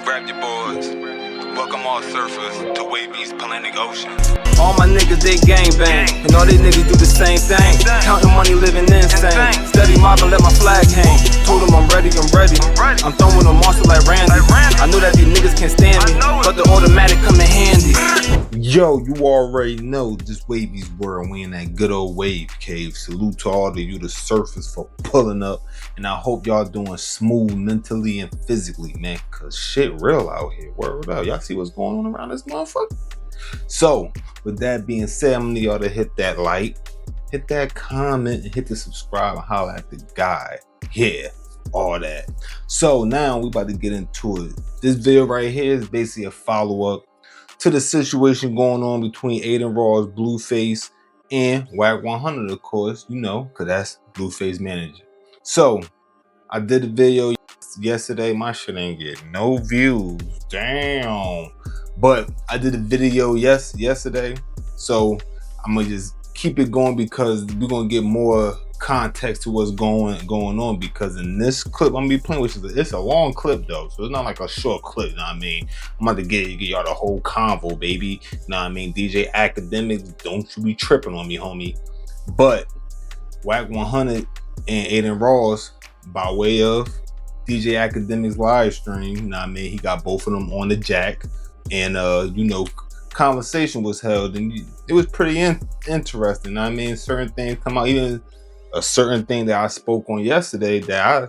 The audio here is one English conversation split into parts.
Grab your boards. Welcome all surfers to Wavvy's Atlantic Ocean. All my niggas, they gangbang, and all these niggas do the same thing. Counting money, living insane. Steady mobbing, let my flag hang. Told them I'm ready. I'm throwing a monster like Randy. I know that these niggas can't stand me, but the automatic come in handy. Yo, you already know this Wavvy's world. We in that good old wave cave. Salute to all of you, the surfers, for pulling up. And I hope y'all doing smooth mentally and physically, man. Cause shit real out here. Word up. Y'all see what's going on around this motherfucker? So, with that being said, I'm gonna need y'all to hit that like, hit that comment, and hit the subscribe and holler at the guy. Yeah, all that. So now we about to get into it. This video right here is basically a follow-up to the situation going on between Adin Ross, Blueface, and Wack100, of course, you know, because that's Blueface manager. So, I did a video yesterday. My shit ain't getting no views. Damn. But I did a video yesterday. So, I'm going to just keep it going because we're going to get more context to what's going on, because in this clip I'm gonna be playing, which is it's a long clip though, so it's not like a short clip, you know what I mean? I'm about to get y'all the whole convo, baby, you know what I mean? DJ Akademiks, don't you be tripping on me, homie. But Wack100 and Adin Ross, by way of DJ Akademiks live stream, you know what I mean, he got both of them on the jack, and you know, conversation was held, and it was pretty interesting, you know what I mean? Certain things come out, even a certain thing that I spoke on yesterday that I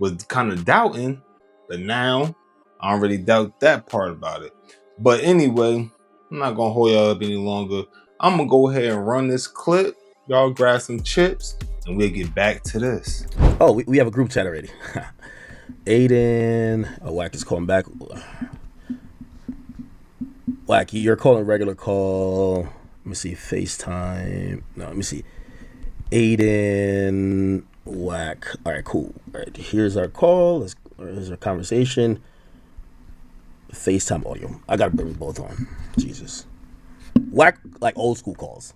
was kind of doubting, but now I don't really doubt that part about it. But anyway, I'm not gonna hold y'all up any longer. I'm gonna go ahead and run this clip. Y'all grab some chips and we'll get back to this. Oh, we have a group chat already. Adin, Wack is calling back. Wack, you're calling regular call. Let me see, FaceTime. No, let me see. Adin, Wack. All right, cool. All right, here's our call. Here's our conversation. FaceTime audio. I gotta bring both on. Jesus. Wack, like old school calls.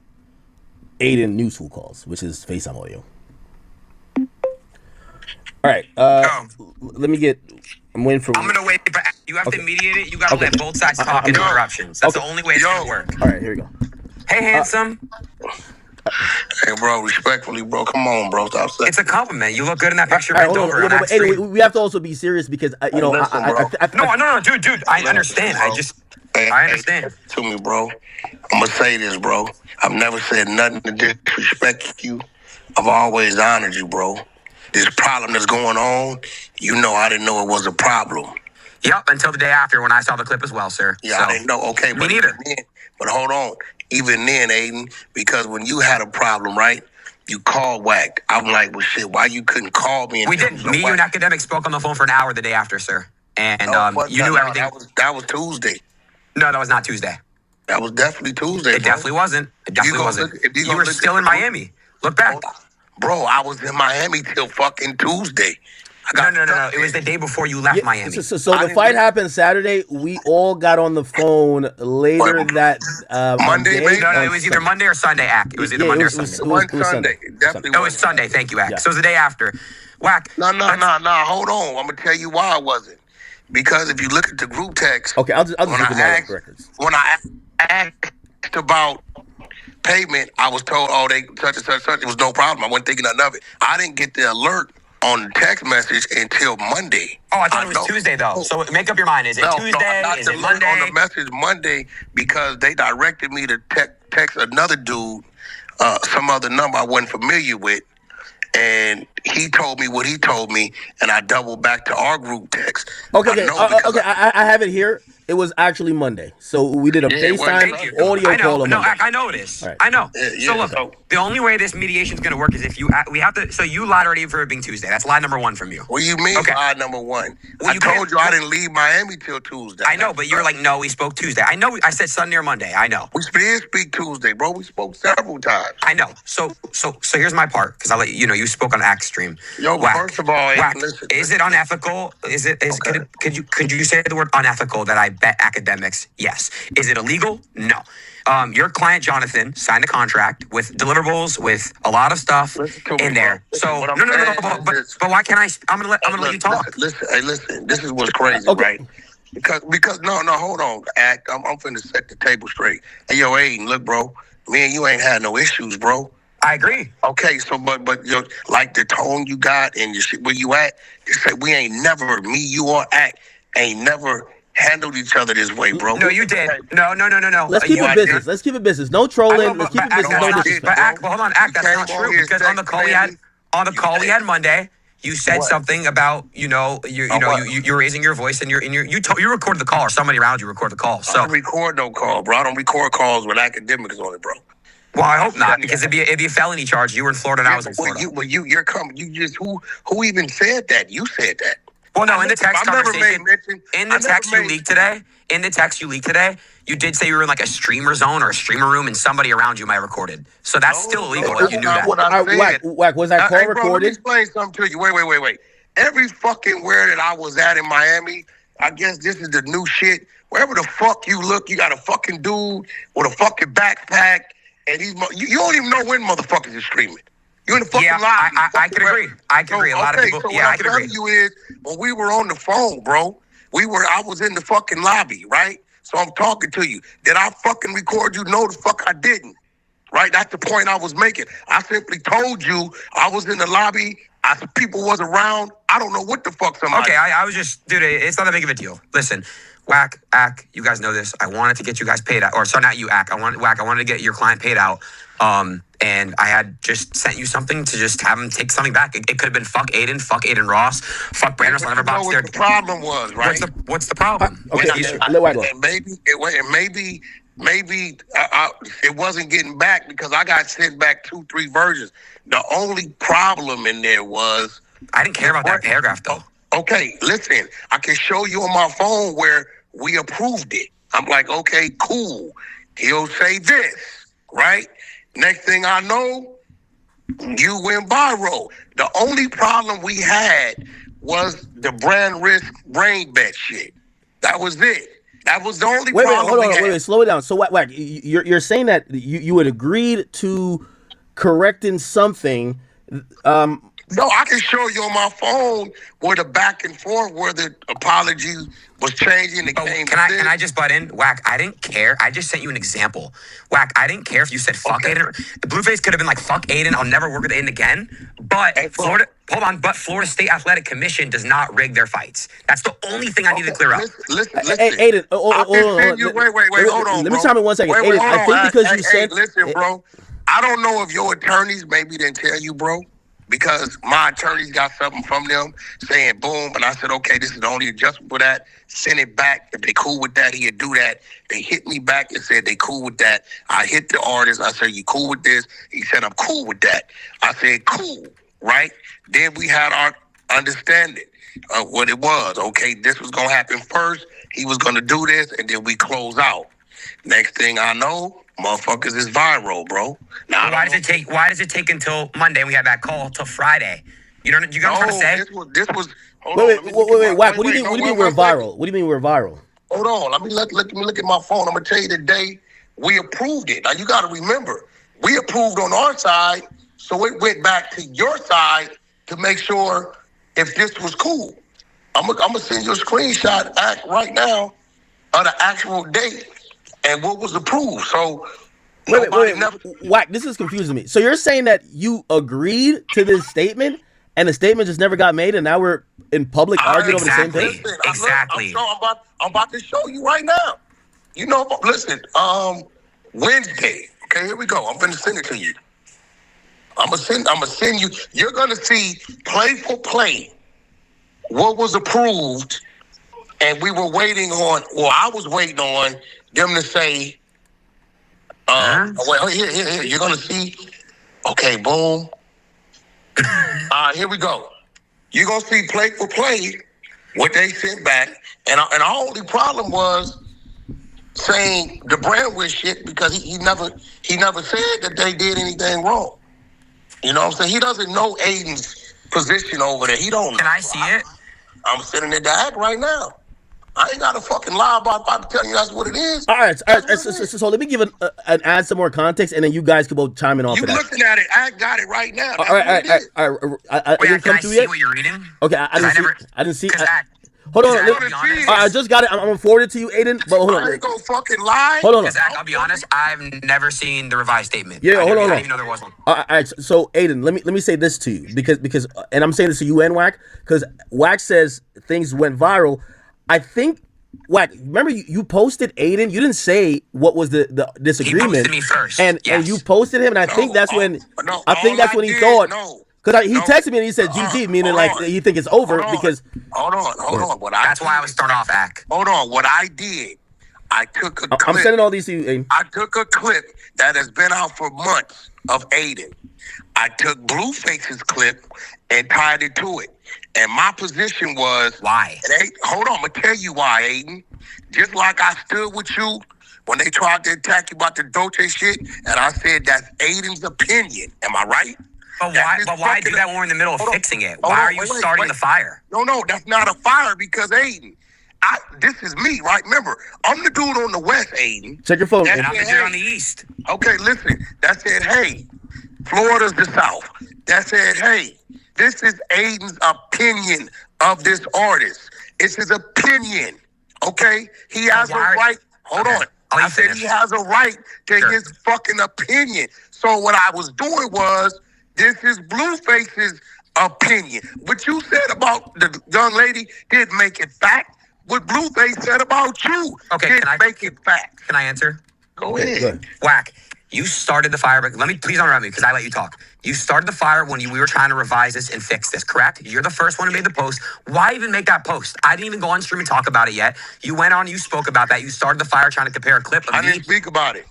Adin, new school calls, which is FaceTime audio. All right. Let me get. I'm waiting for. I'm gonna wait, but you have to mediate it. You gotta let both sides talk and no interruptions. That's the only way it's gonna work. All right, here we go. Hey, handsome. Hey, bro, respectfully, bro. Come on, bro. Stop saying. It's a compliment. You look good in that picture. Right, anyway, we have to also be serious because you know. No, dude. I understand. I understand. To me, bro. I'm gonna say this, bro. I've never said nothing to disrespect you. I've always honored you, bro. This problem that's going on, you know, I didn't know it was a problem. Yep, until the day after when I saw the clip as well, sir. Yeah, so, I didn't know. Okay, me neither. But hold on. Even then, Adin, because when you had a problem, right, you called Wack. I'm like, well, shit, why you couldn't call me? We didn't. Me, you, and Akademiks spoke on the phone for an hour the day after, sir. And you knew everything. That was Tuesday. No, that was not Tuesday. That was definitely Tuesday, It definitely wasn't. It definitely wasn't. You were still in Miami. Look back. Bro, I was in Miami till fucking Tuesday. No. It was the day before you left Miami. So the fight happened Saturday. We all got on the phone later that Monday. No, it was either Monday or Sunday, Ak. It was either Monday or Sunday. It was Sunday. It was Sunday. Thank you, Ak. Yeah. So it was the day after. Wack. No. Hold on. I'm gonna tell you why I wasn't. Because if you look at the group text. Okay, I'll just look at my records. When I asked about payment, I was told, oh, they such and such. It was no problem. I wasn't thinking nothing of it. I didn't get the alert on the text message until Monday. Oh, I thought it was Tuesday though. So make up your mind. Is it Tuesday? Is it Monday? On the message Monday because they directed me to text another dude, some other number I wasn't familiar with, and he told me what he told me, and I doubled back to our group text. Okay. I have it here. It was actually Monday. So we did a FaceTime audio call on Monday. I know it is. Right. I know. So look, the only way this mediation is going to work is if we have to. So you lied already for it being Tuesday. That's lie number one from you. What do you mean lie number one? Well, I told you I didn't leave Miami till Tuesday. I know, but you were like, no, we spoke Tuesday. I know. I said Sunday or Monday. I know. We did speak Tuesday, bro. We spoke several times. I know. So here's my part because I'll let you know. You spoke on Act Stream. Yo, Wack, first of all, Wack, listen. Is it unethical? Could you say the word unethical that I bet Akademiks? Yes. Is it illegal? No. Your client Jonathan signed a contract with deliverables, with a lot of stuff in there. So no. But why can't I? I'm gonna let you talk. Listen. This is what's crazy, right? Because no, hold on, Act. I'm finna set the table straight. Hey, yo, Aiden, look, bro. Me and you ain't had no issues, bro. I agree. Okay, so but you know, like the tone you got and your shit where you at, you say we ain't never, me, you or Act ain't never handled each other this way, bro. No, you did. No. Let's keep it business. Let's keep it business. No trolling. Let's keep it business. No disrespect. But hold on, Act. That's not true because on the call we had Monday, you said something about you're raising your voice and you recorded the call or somebody around you recorded the call. So I don't record no call, bro. I don't record calls with Akademiks on it, bro. Well, I hope not, because it'd be a felony charge. You were in Florida and I was in Florida. You're coming. You just who even said that? You said that. Well, no, in the text conversation, in the text you leaked today, you did say you were in like a streamer zone or a streamer room and somebody around you might have recorded. So that's still illegal if you knew that. Wack, was that call bro, recorded? Let me explain something to you. Wait. Every fucking where that I was at in Miami, I guess this is the new shit. Wherever the fuck you look, you got a fucking dude with a fucking backpack. And you don't even know when motherfuckers is streaming. You in the fucking lobby. I can agree. I can agree. A lot of people. So Yeah, I can agree. What I'm telling you is, when we were on the phone, bro, I was in the fucking lobby, right? So I'm talking to you. Did I fucking record you? No, the fuck I didn't. Right? That's the point I was making. I simply told you I was in the lobby. People was around. I don't know what the fuck somebody. Okay, I was just, dude, it's not that big of a deal. Listen, Wack, Ack, you guys know this. I wanted to get you guys paid out. Or sorry, not you, Ack. I wanted to get your client paid out. And I had just sent you something to just have him take something back. It could have been fuck Adin Ross, fuck Brandon. I'll never box there. What the problem was, right? What's the problem? Okay, maybe it wasn't getting back because I got sent back 2-3 versions. The only problem in there was I didn't care about that paragraph though. Okay, listen, I can show you on my phone where we approved it. I'm like, okay, cool. He'll say this, right? Next thing I know, you went viral. The only problem we had was the brand risk brain bet shit. That was it. That was the only problem. Wait, slow it down. So, Wack, you're saying that you had agreed to correcting something. No, I can show you on my phone where the back and forth, where the apology was changing. Can I just butt in? Wack, I didn't care. I just sent you an example. Wack, I didn't care if you said fuck Adin. Blueface could have been like, fuck Adin, I'll never work with Adin again. But Florida State Athletic Commission does not rig their fights. That's the only thing I need to clear up. Listen. Hey, Adin, wait, hold on, Let me chime in 1 second. Adin, I think because you said... Listen, bro, I don't know if your attorneys maybe didn't tell you, bro. Because my attorneys got something from them saying boom, and I said, okay, this is the only adjustment for that. Send it back. If they cool with that, he'll do that. They hit me back and said they cool with that. I hit the artist. I said, you cool with this? He said, I'm cool with that. I said, cool, right? Then we had our understanding of what it was. Okay, this was going to happen first. He was going to do this, and then we close out. Next thing I know, motherfuckers is viral, bro. Now, why does it take until Monday? We had that call till Friday. You know what I'm trying to say? This was. Wait, Wack. What do you mean we're viral? What do you mean we're viral? Hold on. Let me look at my phone. I'm gonna tell you the day we approved it. Now you got to remember, we approved on our side, so it went back to your side to make sure if this was cool. I'm gonna send you a screenshot right now of the actual date and what was approved. So. Wait. Wack, this is confusing me. So you're saying that you agreed to this statement and the statement just never got made and now we're in public arguing over the same thing? Exactly. I'm about to show you right now. You know, listen, Wednesday. Okay, here we go. I'm gonna send it to you. I'm gonna send you. You're gonna see play for play what was approved, and we were waiting on. Well, I was waiting on them to say. Well, here. You're gonna see. Okay, boom. Here we go. You're gonna see play for play what they sent back, and our only problem was saying the Brandwood shit because he never said that they did anything wrong. You know what I'm saying? He doesn't know Aiden's position over there. He don't know. Can I see it? I'm sitting in the act right now. I ain't got a fucking lie about telling you that's what it is. All right. So let me give add some more context, and then you guys can both chime in off of that. You looking at it? I got it right now. All right. I didn't come can I through see yet. What you're reading? Okay, I didn't see. Hold on. Zach, I'll be honest. I just got it. I'm gonna forward it to you, Aiden. But hold on. I ain't gonna fucking lie. Hold on. Zach, I'll be honest. I've never seen the revised statement. Yeah, hold on. I didn't even know there was one. All right, so Aiden, let me say this to you because, and I'm saying this to you and Wack because Wack says things went viral. I think Wack, remember you posted Aiden. You didn't say what was the disagreement. He posted me first, and you posted him, and I think that's when he thought. No. Because he texted me and he said GG, meaning like you think it's over because. Hold on. That's why I was thrown off, Ack. Hold on. What I did, I took a clip. I'm sending all these to you, Aiden. I took a clip that has been out for months of Aiden. I took Blueface's clip and tied it to it. And my position was... Why? Hold on. I'm going to tell you why, Aiden. Just like I stood with you when they tried to attack you about the Dolce shit, and I said that's Aiden's opinion. Am I right? But why do that when we're in the middle of fixing it? Why are you starting the fire? No, that's not a fire because Aiden, this is me, right? Remember, I'm the dude on the west, Aiden. Check your phone. And I'm the dude on the east. Okay, listen. That said, hey, Florida's the south. That said, hey, this is Aiden's opinion of this artist. It's his opinion, okay? He has a right. Hold on. I said he has a right to his fucking opinion. So what I was doing was, this is Blueface's opinion. What you said about the young lady did make it fact. What Blueface said about you did make it fact. Can I answer? Go ahead. Wack, you started the fire, but please don't interrupt me because I let you talk. You started the fire when we were trying to revise this and fix this, correct? You're the first one who made the post. Why even make that post? I didn't even go on stream and talk about it yet. You went on, you spoke about that. You started the fire trying to compare a clip of me. I didn't speak about it.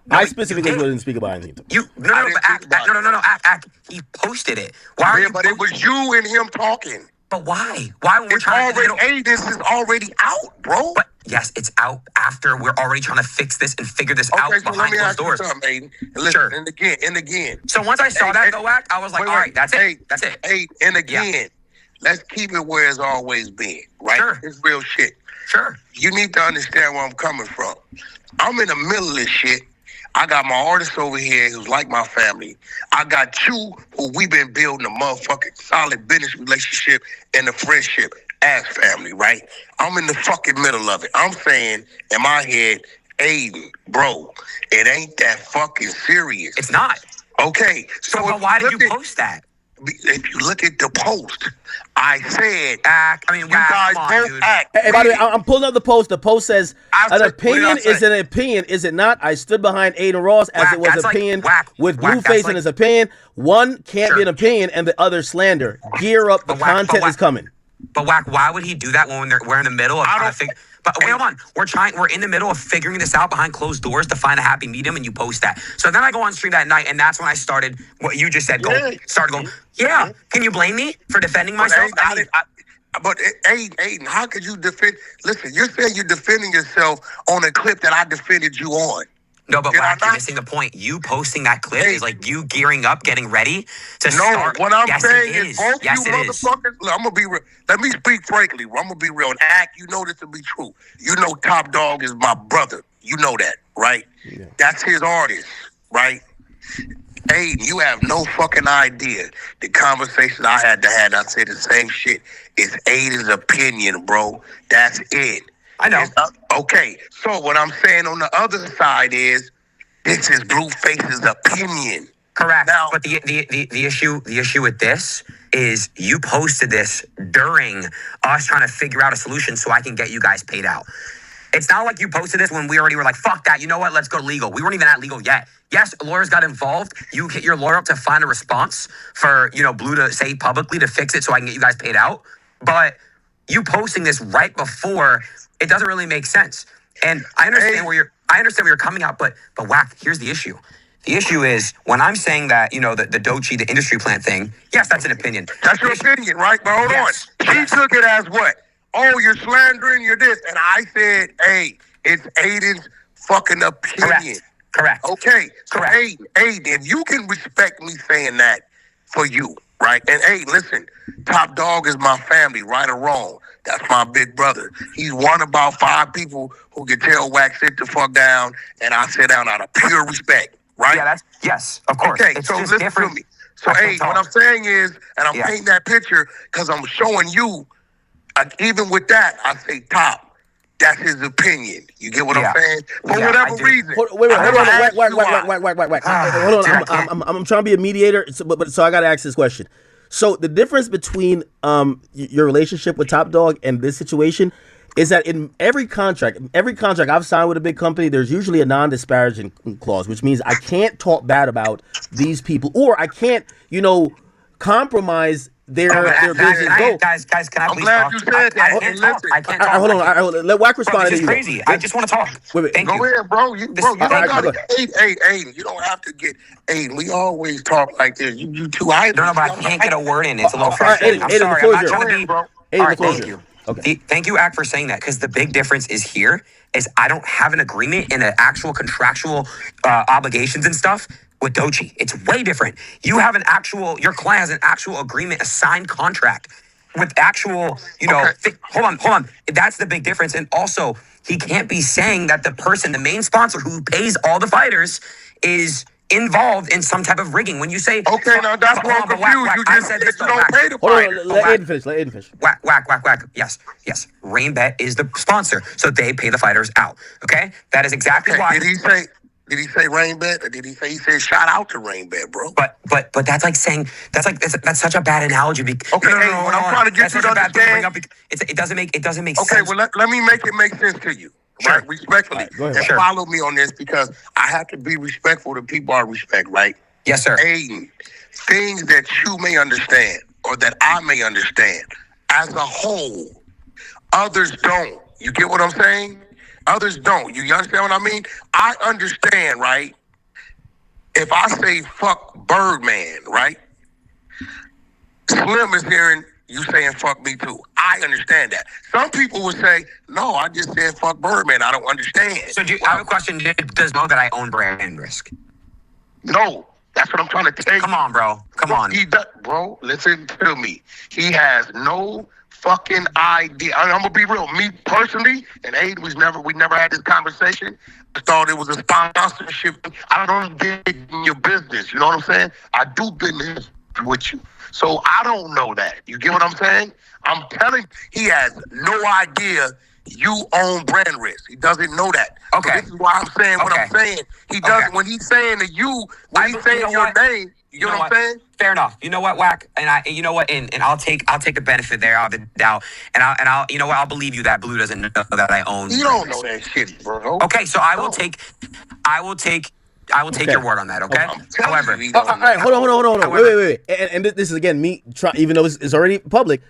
No, I specifically didn't speak about anything. No, Ack. He posted it. But it was you and him talking. But why? Why when we're trying to... this is already out, bro. But yes, it's out after we're already trying to fix this and figure this out behind closed doors. Aiden. Listen, and again. So once I saw that, though, Wack, I was like, all right, that's it. That's it. And again, let's keep it where it's always been, right? Sure. It's real shit. Sure. You need to understand where I'm coming from. I'm in the middle of this shit. I got my artist over here who's like my family. I got you who we've been building a motherfucking solid business relationship and a friendship as family, right? I'm in the fucking middle of it. I'm saying in my head, Aiden, bro, it ain't that fucking serious. It's not. Okay. So why did you post that? If you look at the post, I said, you guys both act. Hey, by the way, I'm pulling up the post. The post says, an opinion is an opinion, is it not? I stood behind Adin Ross as it was opinion with Blueface in his opinion. One can't be an opinion and the other slander. Gear up, the content is coming. But Wack, why would he do that when we're in the middle of trying to figure... But wait, hold on. We're in the middle of figuring this out behind closed doors to find a happy medium, and you post that. So then I go on stream that night, and that's when I started what you just said. Can you blame me for defending myself? But Aiden, how could you defend? Listen, you're saying you're defending yourself on a clip that I defended you on. No, but Wack, you're missing the point. You posting that clip is like you gearing up, getting ready to start. What I'm saying is both you motherfuckers. Look, I'm gonna be real. Let me speak frankly. I'm gonna be real. And Act, you know this to be true. You know Top Dog is my brother. You know that, right? Yeah. That's his artist, right? Aiden, you have no fucking idea the conversation I had to have. I said the same shit. It's Aiden's opinion, bro. That's it. I know. Okay, so what I'm saying on the other side is this is Blueface's opinion. Correct. Now, but the issue with this is you posted this during us trying to figure out a solution so I can get you guys paid out. It's not like you posted this when we already were like, fuck that, you know what, let's go legal. We weren't even at legal yet. Yes, lawyers got involved. You hit your lawyer up to find a response for, Blue to say publicly to fix it so I can get you guys paid out. But you posting this right before, it doesn't really make sense. And I understand where you're coming out, but Wack, here's the issue. The issue is when I'm saying that, the Dochi, the industry plant thing, yes, that's an opinion. That's your opinion, right? But hold on. She took it as what? Oh, you're slandering, you're this. And I said, hey, it's Aiden's fucking opinion. Correct. Okay. So Aiden, if you can respect me saying that for you, right? And hey, listen, Top Dog is my family, right or wrong. That's my big brother. He's one of about 5 people who can tell Wack sit the fuck down, and I sit down out of pure respect, right? Yeah, yes, of course. Okay, so listen to me. So, hey, what I'm saying is, and I'm painting that picture because I'm showing you Even with that, I say top. That's his opinion. You get what I'm saying? For whatever reason. Hold on. Wait. Hold on. I'm trying to be a mediator, so I got to ask this question. So the difference between your relationship with Top Dog and this situation is that in every contract I've signed with a big company, there's usually a non-disparaging clause, which means I can't talk bad about these people, or I can't, compromise their business goal. Guys, can I I'm please glad talk? you said that. I can't talk. Hold on. Let Wack respond to This is you. crazy. I just want to talk. Wait. Thank Go you. ahead, bro. You don't got go to. Hey, Aiden, you don't have to get Aiden. We always talk like this. You too hype. No, but I can't get a word in. It's a little All right, frustrating. I'm Aiden, sorry. the I'm not floor's trying to yours. be. Bro. All Aiden, right, the floor's thank yours. you. Okay. Thank you, Ack, for saying that, because the big difference is here is I don't have an agreement in an actual contractual obligations and stuff with Dochi. It's way different. You have your client has an actual agreement, a signed contract with actual, hold on. That's the big difference. And also, he can't be saying that the main sponsor who pays all the fighters is involved in some type of rigging. When you say, Okay, now that's why I'm confused. You just said you don't pay the Hold fighter. on. Let Aiden finish. Wack. Yes. Rainbet is the sponsor, so they pay the fighters out. Okay, that is exactly why. Did he say Rainbet, or did he said shout out to Rainbet, bro? But that's like saying that's such a bad analogy. Okay, what I'm trying to get you to understand. It doesn't make sense. Okay, well let me make it make sense to you. Sure. Right, respectfully. Right, go ahead. And Sure. follow me on this, because I have to be respectful to people I respect, right? Yes, sir. Aiden, things that you may understand or that I may understand as a whole, others don't. You get what I'm saying? Others don't. You understand what I mean? I understand, right? If I say fuck Birdman, right? Slim is hearing you saying fuck me too. I understand that. Some people would say, no, I just said fuck Birdman. I don't understand. So I have a question. Does know that I own brand risk? No, that's what I'm trying to tell you. Come on, bro. Come on. He does, bro, listen to me. He has no fucking idea. I'm gonna be real. Me personally, and Aiden, we never had this conversation. I thought it was a sponsorship. I don't get in your business. You know what I'm saying? I do business with you. So I don't know that. You get what I'm saying? I'm telling, he has no idea you own brand risk. He doesn't know that. Okay. So this is why I'm saying what I'm saying. He doesn't, Okay. when he's saying to you, when he's saying your name, you know what I'm saying? Fair enough. You know what, Wack, and I'll take the benefit there out of the doubt, and I'll you know what, I'll believe you that Blue doesn't know that I own. You don't know that shit, bro. Okay, so I will take your word on that. Okay. However, All right, hold on. Wait. And this is again me even though it's already public.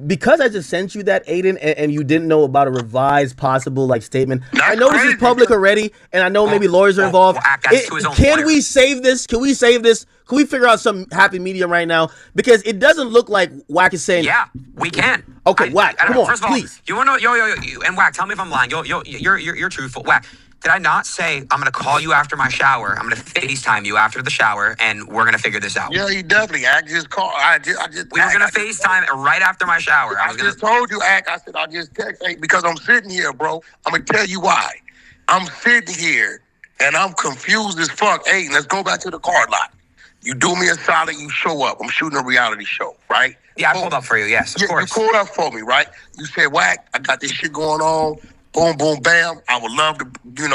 Because I just sent you that, Aiden, and you didn't know about a revised possible statement. I know this is public already, and I know maybe lawyers are involved. Can we save this? Can we figure out some happy medium right now? Because it doesn't look like Wack is saying. Yeah, we can. Okay, Wack, come on, first of all, please. You want to know, and Wack, tell me if I'm lying. You're truthful, Wack. Did I not say I'm gonna call you after my shower? I'm gonna FaceTime you after the shower, and we're gonna figure this out. Yeah, you definitely. I just called. We were gonna FaceTime right after my shower. I just told you, I said I just text because I'm sitting here, bro. I'm gonna tell you why. I'm sitting here and I'm confused as fuck. Hey, let's go back to the card lot. You do me a solid, you show up. I'm shooting a reality show, right? Yeah, I pulled up for you. Yes, of course. You pulled up for me, right? You said, Wack, I got this shit going on. Boom, boom, bam. I would love to,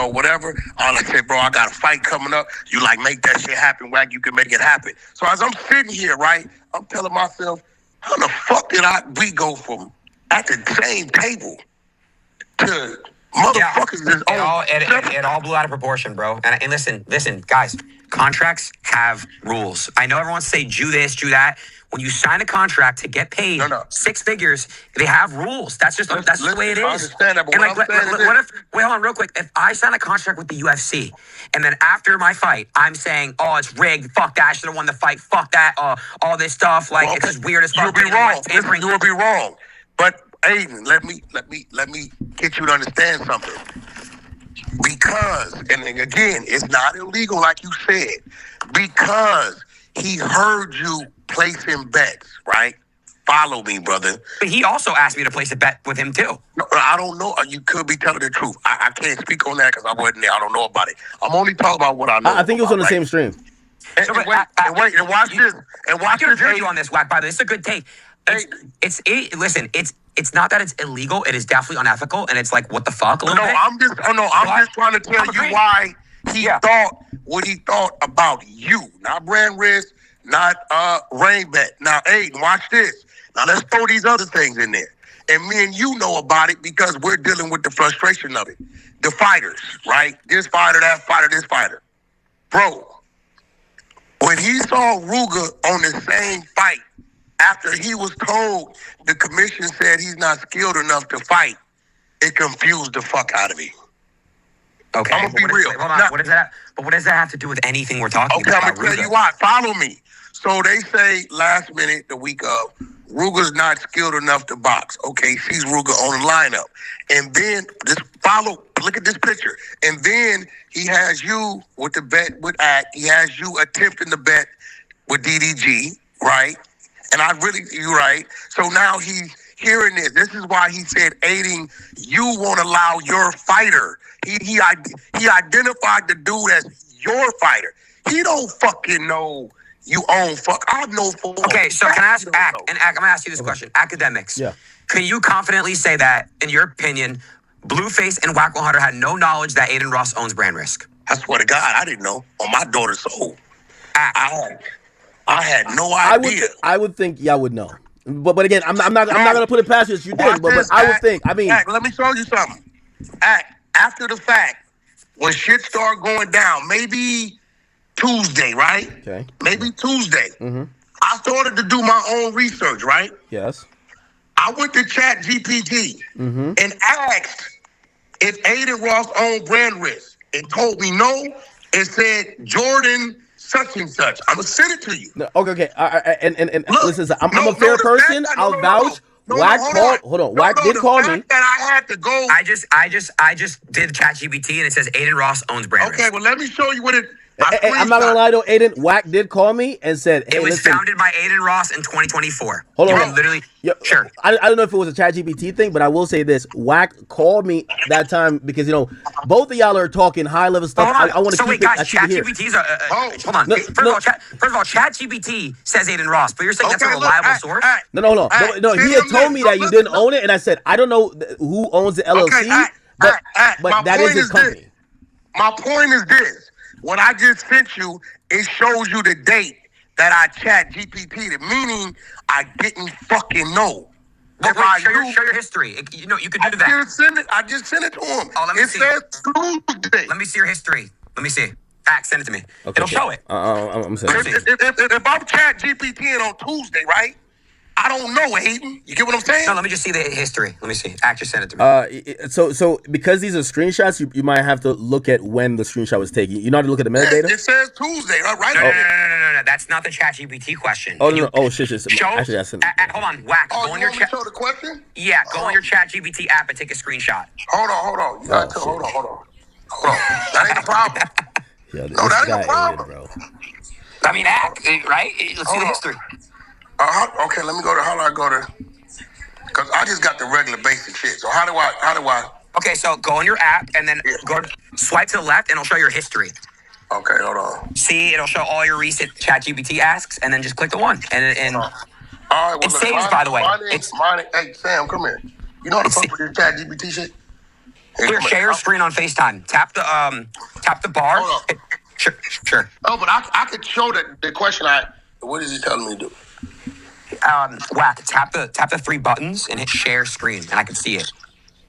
whatever. I said, bro, I got a fight coming up. You make that shit happen, Wack. You can make it happen. So as I'm sitting here, right, I'm telling myself, how the fuck did we go from at the same table to motherfuckers It all blew out of proportion, bro. And listen, guys, contracts have rules. I know everyone say do this, do that. When you sign a contract to get paid 6 figures, they have rules. That's just the way it is. I understand that, but wait, hold on real quick. If I sign a contract with the UFC, and then after my fight, I'm saying, oh, it's rigged, fuck that, I should have won the fight, fuck that, all this stuff, it's just weird as fuck. You'll be wrong. Listen, you will be wrong. But Aiden, let me get you to understand something. Because, and again, it's not illegal like you said, because he heard you placing bets, right? Follow me, brother. But he also asked me to place a bet with him too. No, I don't know. You could be telling the truth. I can't speak on that because I wasn't there. I don't know about it. I'm only talking about what I know. I think it was on the same stream. And watch this. And I watch can this. agree with you on this, Wack. By the way, it's a good take. Listen, it's not that it's illegal. It is definitely unethical, and it's like, what the fuck? A little bit. I'm just trying to tell you why he thought what he thought about you, not brand risk, not rain bet. Now, Aiden, watch this. Now let's throw these other things in there, and me and you know about it because we're dealing with the frustration of it. The fighters, right? This fighter, that fighter, this fighter, bro. When he saw Ruger on the same fight, after he was told the commission said he's not skilled enough to fight, it confused the fuck out of me. Okay, I'm gonna be real. Hold on. What does that? But what does that have to do with anything we're talking about? Okay, I'm gonna tell you why. Follow me. So they say last minute, the week of, Ruger's not skilled enough to box. Okay, sees Ruger on the lineup, and then just follow. Look at this picture, and then he has you with the bet with Act. He has you attempting the bet with DDG, right? And you're right. So now he's hearing this. This is why he said, Aiding, you won't allow your fighter. He identified the dude as your fighter. He don't fucking know you own fuck. I know for okay, so can I ask Ack? And Ack, I'm gonna ask you this question. Akademiks. Yeah. Can you confidently say that, in your opinion, Blueface and Wack100 had no knowledge that Adin Ross owns brand risk? I swear to God, I didn't know. On my daughter's soul. I had no idea. I would think y'all would know. But again, I'm not gonna put it past you. You did, but I would think. I mean, let me show you something. After the fact, when shit started going down, maybe Tuesday, right? Okay. Maybe Tuesday. Mm-hmm. I started to do my own research, right? Yes. I went to Chat GPT and asked if Adin Ross owned brand risk. It told me no. It said Jordan such and such. I'm gonna send it to you. No, okay. And look, listen, I'm a fair person. I'll vouch. Wack called. Hold on. Wack did call me. That I had to go. I just did ChatGPT and it says Adin Ross owns brand risk. Okay, well let me show you what it. I'm not gonna lie though, Aiden. Wack did call me and said, "Hey, it was listen, founded by Adin Ross in 2024." Hold on, literally. Sure. I don't know if it was a ChatGPT thing, but I will say this: Wack called me that time because both of y'all are talking high level stuff. I want to keep it. Guys, ChatGPT's hold on. First of all, ChatGPT says Adin Ross, but you're saying that's a reliable source? No. He had told me that you didn't own it, and I said I don't know who owns the LLC, but that is his company. My point is this. What I just sent you, it shows you the date that I Chat GPT'd, meaning I didn't fucking know. Well, show your history. You could do that. I just sent it to him. Oh, let me see. It says Tuesday. Let me see your history. Let me see. Act, send it to me. Okay, it'll show it. I'm saying. If I'm Chat GPTing on Tuesday, right? I don't know, Aiden. You get what I'm saying? No, let me just see the history. Let me see. Act, just send it to me. So because these are screenshots, you might have to look at when the screenshot was taken. You know how to look at the metadata? It says Tuesday, right? No. That's not the ChatGPT question. Oh, no. Oh, shit. Actually, hold on. Wack. Oh, you want me to show the question? Yeah, go on your ChatGPT app and take a screenshot. Hold on. You gotta hold on. That ain't a problem. No, that ain't a problem. Bro. I mean, Act, right? Let's see the history. Okay, let me go to, how do I go to, because I just got the regular basic shit. So how do I? Okay, so go on your app and then swipe to the left and it'll show your history. Okay, hold on. See, it'll show all your recent ChatGPT asks and then just click the one. And all right, well, it saves, by the way. Hey, Sam, come here. You know how to fuck with your ChatGPT shit? Here, share your screen on FaceTime. Tap the bar. Hold on. Sure. Oh, but I could show the question. What is he telling me to do? Wack, tap the three buttons and hit share screen, and I can see it.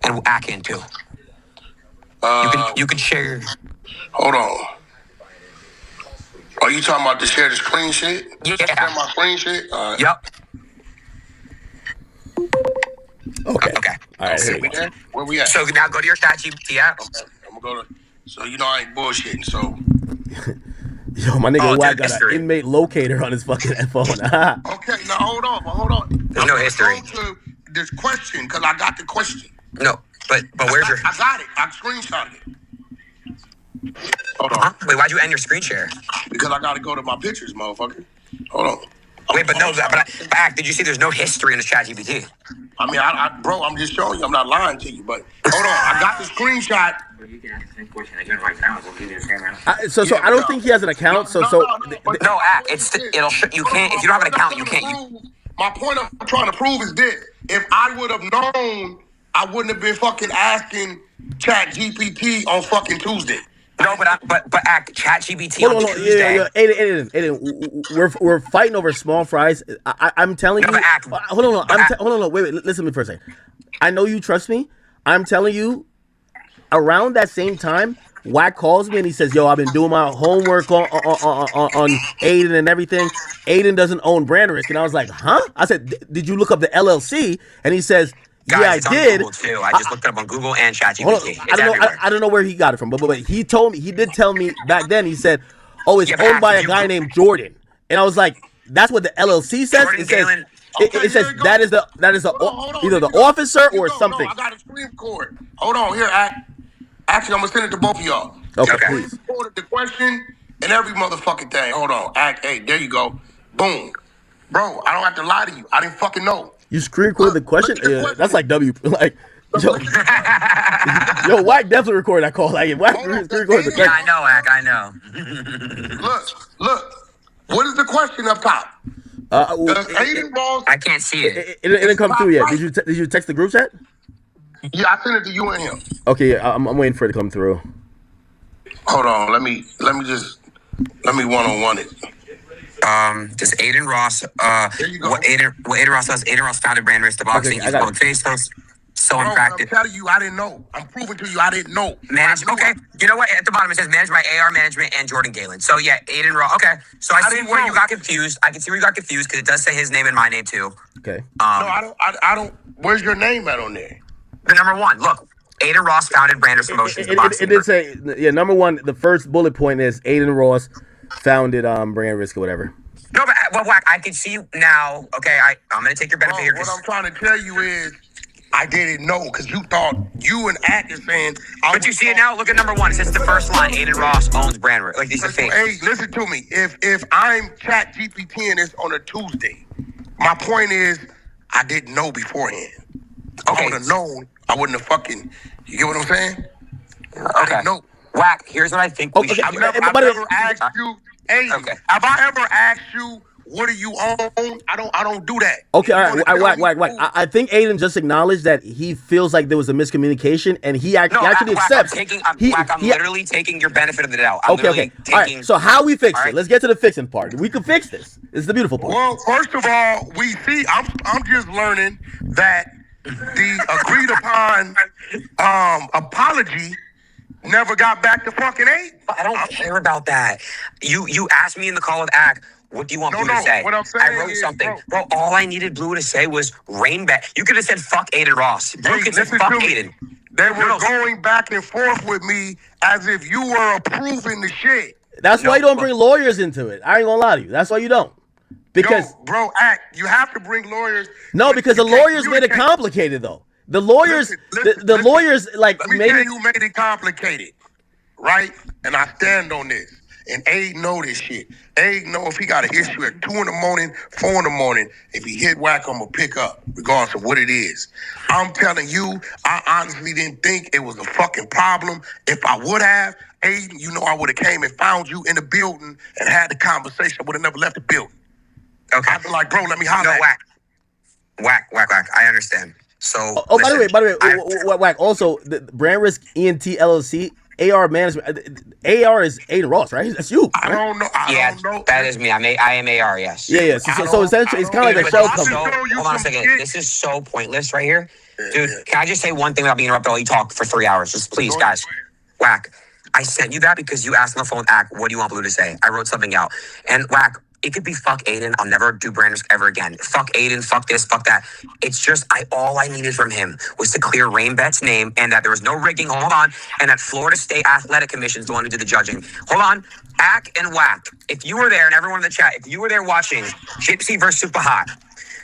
And Wack can too. You can share. Hold on. Are you talking about the share the screen shit? Yeah. Share my screen shit? Yep. Okay. All right. Where we at? So now go to your ChatGPT app. Okay. I'm gonna go to. So I ain't bullshitting. So. Yo, my nigga Wack got an inmate locator on his fucking phone. Okay, now hold on. There's no history. Go to this question because I got the question. No, but where's your? I got it. I screenshotted it. Hold on. Wait, why'd you end your screen share? Because I gotta go to my pictures, motherfucker. Hold on. Wait, but did you see there's no history in the ChatGPT? I mean, bro, I'm just showing you. I'm not lying to you, but hold on. I got the screenshot. You can ask the same question again right now. So give you the same answer. So I don't think he has an account. No, it'll show you can't if you don't have an account, you can't. My point I'm trying to prove is this: If I would have known, I wouldn't have been fucking asking Chat GPT on fucking Tuesday. No, but Chat GPT Hold on on, Tuesday. yeah. Aiden, we're fighting over small fries. I'm telling No, you. but Hold on, wait, listen to me for a second. I know you trust me. I'm telling you, around that same time, Wack calls me and he says, "Yo, I've been doing my homework on Aiden and everything. Aiden doesn't own brand risk." And I was like, "Huh?" I said, "Did you look up the LLC?" And he says, Guys, "Yeah, it's I on did." Google too. I just looked it up on Google and ChatGPT. I don't know. I don't know where he got it from, but he told me. He did tell me back then. He said, "Oh, it's owned by a guy named Jordan." And I was like, "That's what the LLC says." Jordan It says, Galen. it says that is the either the officer or something. No, I got a screen record. Hold on, here, Actually, I'm gonna send it to both of y'all. Okay, please. The question and every motherfucking thing. Hold on, hey, there you go. Boom, bro. I don't have to lie to you. I didn't fucking know. You screen recorded the question? Yeah, that's like W. Like, yo, Wack definitely recorded that call. Like, Wack recorded the question. Yeah, I know, Wack. I know. Look. What is the question up top? Does Adin Ross? I can't see it. It didn't come through yet. Did you text the group chat? Yeah, I sent it to you and him. Okay, yeah, I'm waiting for it to come through. Hold on, let me one-on-one it. Does Adin Ross, there you go. what Adin Ross does, Adin Ross founded Brand Risk, the boxing, he's called Face Host, so in practice. I'm telling you, I didn't know. I'm proving to you, I didn't know. Okay, you know what, at the bottom it says managed by AR Management and Jordan Galen. So yeah, Adin Ross, okay. So I see where you got confused. I can see where you got confused because it does say his name and my name too. Okay. No, I don't, where's your name at on there? The number one, look. Adin Ross founded Brand Risk Promotions. It did say, yeah, number one, the first bullet point is Adin Ross founded Brand Risk or whatever. No, but Wack, I can see you now. Okay, I'm going to take your benefit here. What I'm trying to tell you is, I didn't know because you thought you and Atkins saying. But you see it now. Look at number one. It says the first line. Adin Ross owns Brand Risk. Like these are fake. Hey, listen to me. If I'm Chat GPT and it's on a Tuesday, my point is I didn't know beforehand. Okay. I would have known. I wouldn't have fucking. You get what I'm saying? Okay. I didn't know. Wack, here's what I think we should do. I've never asked you. Hey, have I ever asked you what do you own? I don't do that. Okay, all right, Wack. I think Aiden just acknowledged that he feels like there was a miscommunication, and he actually accepts. I'm literally taking your benefit of the doubt. Okay. All right, so how we fix it? Let's get to the fixing part. We can fix this. This is the beautiful part. Well, first of all, we see. I'm just learning that the agreed upon apology never got back to fucking 8. I don't care about that. You asked me in the call with Ak, what do you want Blue to say? What I'm saying I wrote something. Bro, all I needed Blue to say was rain back. You could have said fuck Adin Ross. Blue could have said fuck Adin. They were going back and forth with me as if you were approving the shit. That's why you don't bring lawyers into it. I ain't gonna lie to you. That's why you don't. Because bro, Ak, you have to bring lawyers. No, because the lawyers made it complicated though. The lawyers, the lawyers like made it complicated, right? And I stand on this. And Aiden know this shit. Aiden know if he got an issue at 2 in the morning, 4 in the morning, if he hit Wack, I'm gonna pick up, regardless of what it is. I'm telling you, I honestly didn't think it was a fucking problem. If I would have, Aiden, you know I would have came and found you in the building and had the conversation. I would have never left the building. Okay. I'd be like, bro, let me holler at you. Wack. I understand. So, by the way, Wack. Also, the Brand Risk ENT LLC, AR Management. AR is Adin Ross, right? That's you. I don't know. I don't know. That is me. I am AR. Yes. Yeah. So essentially, it's kind of like a shell company. Hold on a second. This is so pointless right here, dude. Can I just say one thing without being interrupted while you talk for 3 hours? Just please, guys. Wack. I sent you that because you asked on the phone with Ak, what do you want Blue to say? I wrote something out. And Wack, it could be fuck Aiden. I'll never do Brand Risk ever again. Fuck Aiden, fuck this, fuck that. It's just, all I needed from him was to clear Rainbet's name and that there was no rigging, hold on, and that Florida State Athletic Commission is the one who did the judging. Hold on, Ak and Wack, if you were there, and everyone in the chat, if you were there watching Gypsy versus Super Hot,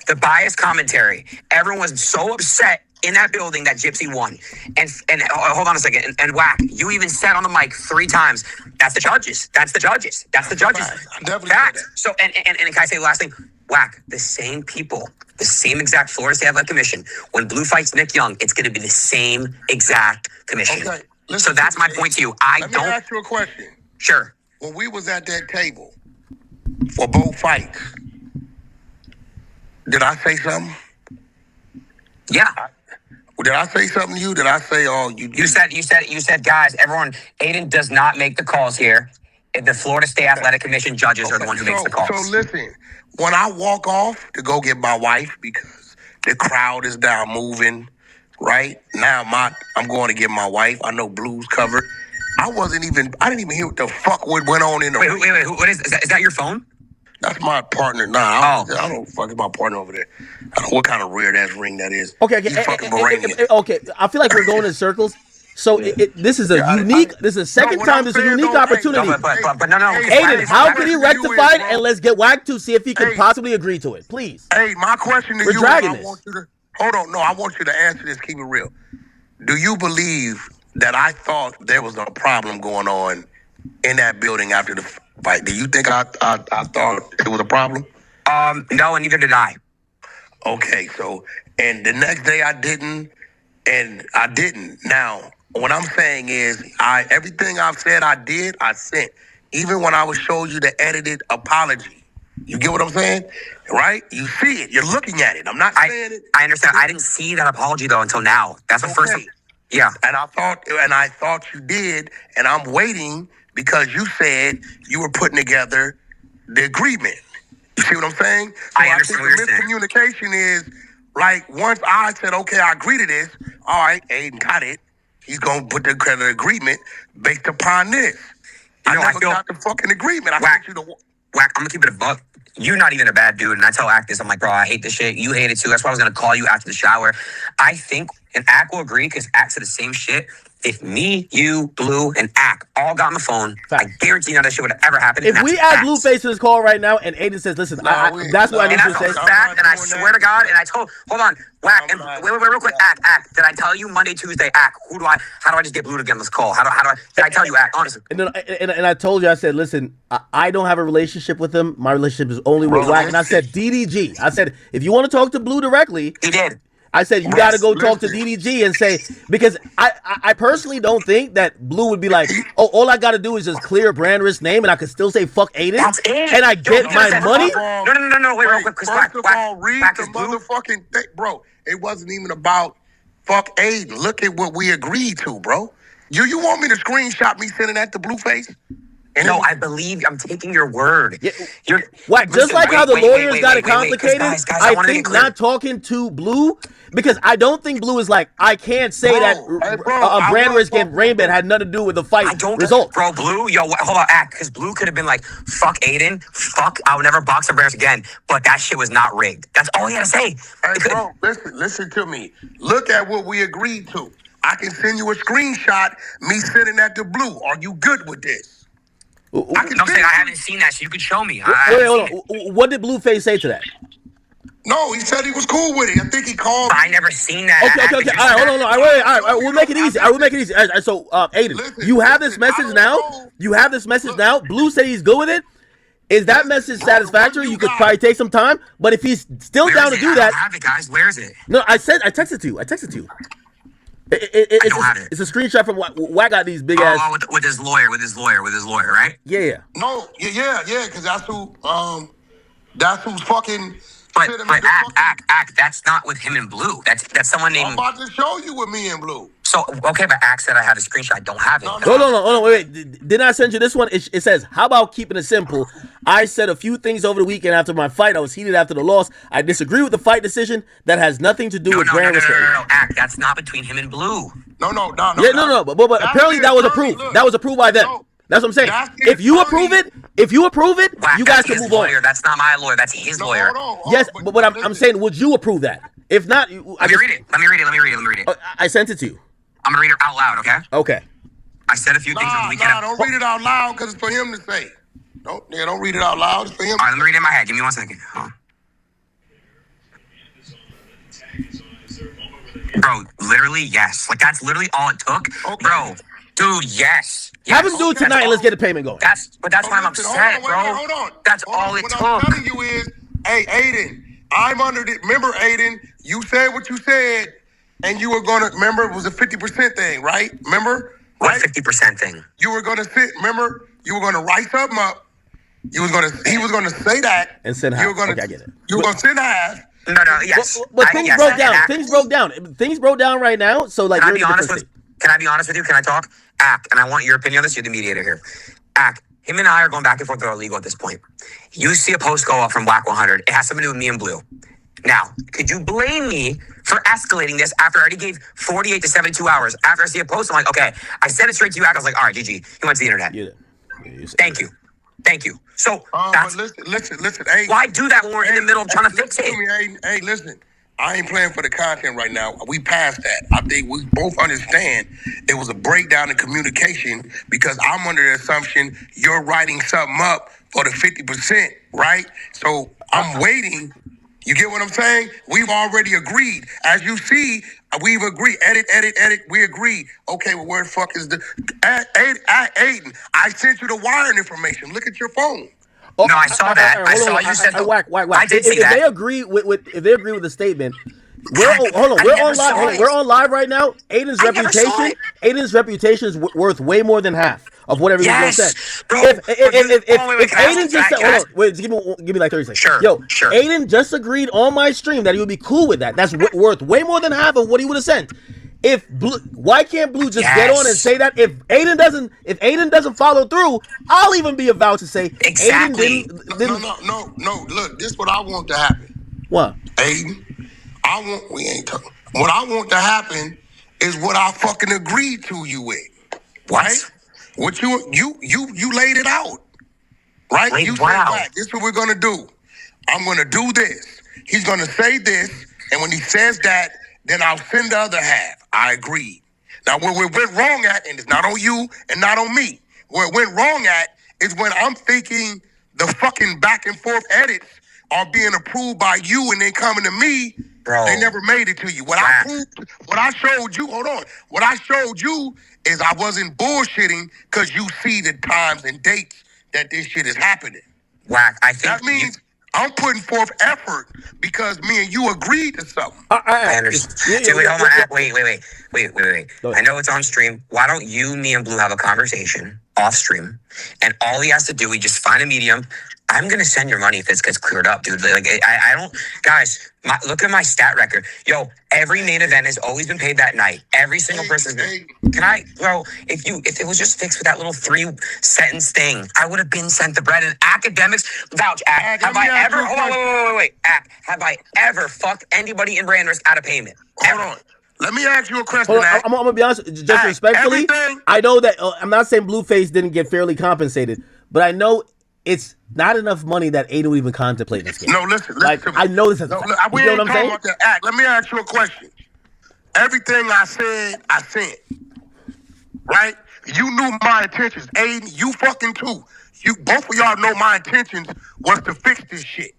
the biased commentary, everyone was so upset in that building that Gypsy won. And hold on a second. And Wack, you even said on the mic 3 times, that's the judges. That's the judges. That's the judges. Fact. So, and can I say the last thing? Wack, the same people, the same exact Florida State Athletic Commission. When Blue fights Nick Young, it's going to be the same exact commission. Okay, so that's my point to you. Let me ask you a question. Sure. When we was at that table for both fights, did I say something? Yeah. Did I say something to you? Did I say You said, guys, everyone, Adin does not make the calls here. The Florida State Athletic Commission judges are the ones who makes the calls. So listen, when I walk off to go get my wife because the crowd is down moving, right? Now I'm going to get my wife. I know Blue's covered. I didn't even hear what the fuck went on in the Wait, what is that your phone? That's my partner. Nah, I don't fucking my partner over there. I don't know what kind of weird ass ring that is. Okay. He's fucking Bahrainian. Okay. I feel like we're going in circles. So this is a unique. This is the second time. This is a unique opportunity. But no. Adin, how can he rectify it? And let's get Wack to see if he can possibly agree to it, please. Hey, my question to you is, hold on. No, I want you to answer this. Keep it real. Do you believe that I thought there was a problem going on in that building after the fight? Do you think I thought it was a problem? No, and neither did I. Okay, so, and the next day I didn't. Now, what I'm saying is, everything I've said I did, I sent. Even when I would show you the edited apology. You get what I'm saying? Right? You see it. You're looking at it. I'm not saying it. I understand. I didn't see that apology, though, until now. That's the first time. Yeah. And I thought you did, and I'm waiting because you said you were putting together the agreement. You see what I'm saying? So I understand what you're saying. Miscommunication is, like, once I said, okay, I agree to this, all right, Adin got it. He's going to put the agreement based upon this. I never got the fucking agreement. Wack, I'm going to keep it a buck. You're not even a bad dude, and I tell Ack this. I'm like, bro, I hate this shit. You hate it too. That's why I was going to call you after the shower. I think, and Ack will agree, because Ack said the same shit. If me, you, Blue, and Ack all got on the phone, I guarantee none of that shit would have ever happened. If we add Blueface to this call right now, and Adin says, listen, that's what I need to say. And I swear to God, and I told, hold on, Wack, and wait, real quick, Ack, did I tell you Monday, Tuesday, Ack, how do I just get Blue to get on this call? Did I tell you, Ack, honestly? And I told you, I said, listen, I don't have a relationship with him. My relationship is only with Wack. And I said, DDG. I said, if you want to talk to Blue directly. He did. I said, you got to go talk to DDG and say, because I personally don't think that Blue would be like, oh, all I got to do is just clear brand risk name and I could still say fuck Adin. That's it. And I get my money. No, wait, real quick. First of all, read the motherfucking thing. Bro, it wasn't even about fuck Adin. Look at what we agreed to, bro. You want me to screenshot me sending that to Blueface? No, I believe I'm taking your word. Yeah, Wack, just like how the lawyers got it complicated, guys, I think not talking to Blue, because I don't think Blue is like, I can't say that brand risk and Rainbed had nothing to do with the fight result. Bro, Blue, hold on, Ack, because Blue could have been like, fuck Adin, I would never box a brand again, but that shit was not rigged. That's all he had to say. Hey, bro, listen to me. Look at what we agreed to. I can send you a screenshot, me sending that to Blue. Are you good with this? I haven't seen that, so you could show me. Wait, hold on. What did Blueface say to that? No, he said he was cool with it. I think he called me. I never seen that. Okay. All right, hold on. All right, we'll make it easy. All right, so, Adin, you have this message now? You have this message now? Blue said he's good with it? Is that message satisfactory? You could probably take some time, but if he's still down to do that... I don't have it, guys. Where is it? No, I texted to you. It's a screenshot from Wack got these big ass. Oh, with his lawyer, right? Yeah. No, yeah, because that's who's fucking. But Ack, that's not with him and Blue. That's someone named. I'm about to show you with me and Blue. So okay, but Ack said I had a screenshot. I don't have it. Hold on, wait. Didn't I send you this one? It says, how about keeping it simple? I said a few things over the weekend after my fight. I was heated after the loss. I disagree with the fight decision that has nothing to do with brand risk. No, Ack, that's not between him and Blue. No. Yeah, no. But apparently that was approved. That was approved by them. That's what I'm saying. If you approve it, Wack, you guys can move on. That's not my lawyer. That's his lawyer. Yes, but I'm saying, would you approve that? If not, let me read it. I sent it to you. I'm gonna read it out loud, okay? Okay. I said a few things over the weekend. Don't read it out loud because it's for him to say. Don't read it out loud. It's for him. All right, let me read it in my head. Give me 1 second. Bro, literally, yes. Like, that's literally all it took. Okay. Bro, dude, yes. Have him do it tonight and let's get the payment going. That's why I'm upset, bro. Hold on. That's all it took. What I'm telling you is, hey, Adin, I'm under the... Remember, Adin, you said what you said, and you were going to... Remember, it was a 50% thing, right? Remember? What 50% thing? You were going to sit... Remember? You were going to write something up. He was going to say that. And send half. You were going to I get it. You were going to send half. No, yes. But things broke down. Things broke down right now. So like, can I be honest with you? Can I talk? Ack, and I want your opinion on this. You're the mediator here. Ack, him and I are going back and forth with our legal at this point. You see a post go up from Wack100. It has something to do with me and Blue. Now, could you blame me for escalating this after I already gave 48 to 72 hours? After I see a post, I'm like, okay, I sent it straight to you. I was like, all right, GG, he went to the internet. Thank you. So, but listen. Hey, why do that when we're in the middle of trying to fix it? Hey, listen. I ain't playing for the content right now. We passed that. I think we both understand it was a breakdown in communication because I'm under the assumption you're writing something up for the 50%, right? So I'm waiting. You get what I'm saying? We've already agreed. As you see, we've agreed. Edit. We agreed. Okay, well, where the fuck is the... Aiden, I sent you the wiring information. Look at your phone. Oh, no, I saw that. I saw you said Wack. I did see that. If they agree with the statement, we're on live right now. Aiden's reputation is worth way more than half of whatever he's said. If Aiden just said, wait, give me like 30 seconds. Sure. Aiden just agreed on my stream that he would be cool with that. That's worth way more than half of what he would have sent. Why can't Blue just get on and say that? If Aiden doesn't follow through, I'll even be about to say exactly. Aiden didn't. No. Look, this is what I want to happen. What? Aiden, we ain't talking. What I want to happen is what I fucking agreed to you with. What? Right? What you laid it out. Right? You said, Wack, this is what we're gonna do. I'm gonna do this. He's gonna say this, and when he says that, then I'll send the other half. I agree. Now, where we went wrong at, and it's not on you and not on me, where it went wrong at is when I'm thinking the fucking back and forth edits are being approved by you and they coming to me. Bro. They never made it to you. What I showed you is I wasn't bullshitting because you see the times and dates that this shit is happening. Wack, I think that means I'm putting forth effort because me and you agreed to something. I understand. Wait. I know it's on stream. Why don't me and Blue have a conversation off stream? And all he has to do, we just find a medium. I'm going to send your money if this gets cleared up, dude. Like, I don't... Guys, look at my stat record. Yo, every main event has always been paid that night. Every single person's been... Can I... Bro, if it was just fixed with that little 3-sentence thing, I would have been sent the bread. And Akademiks... Vouch, Ack. Have I ever... Wait. Ack, have I ever fucked anybody in brand risk out of payment? Hold on. Let me ask you a question. I'm going to be honest, just respectfully. I know that... I'm not saying Blueface didn't get fairly compensated, but I know it's not enough money that Aiden would even contemplate this game. No, listen to me. I know this is a fact. We ain't talking about that act. Let me ask you a question. Everything I said, I sent. Right? You knew my intentions. Aiden, you fucking too. Both of y'all know my intentions was to fix this shit.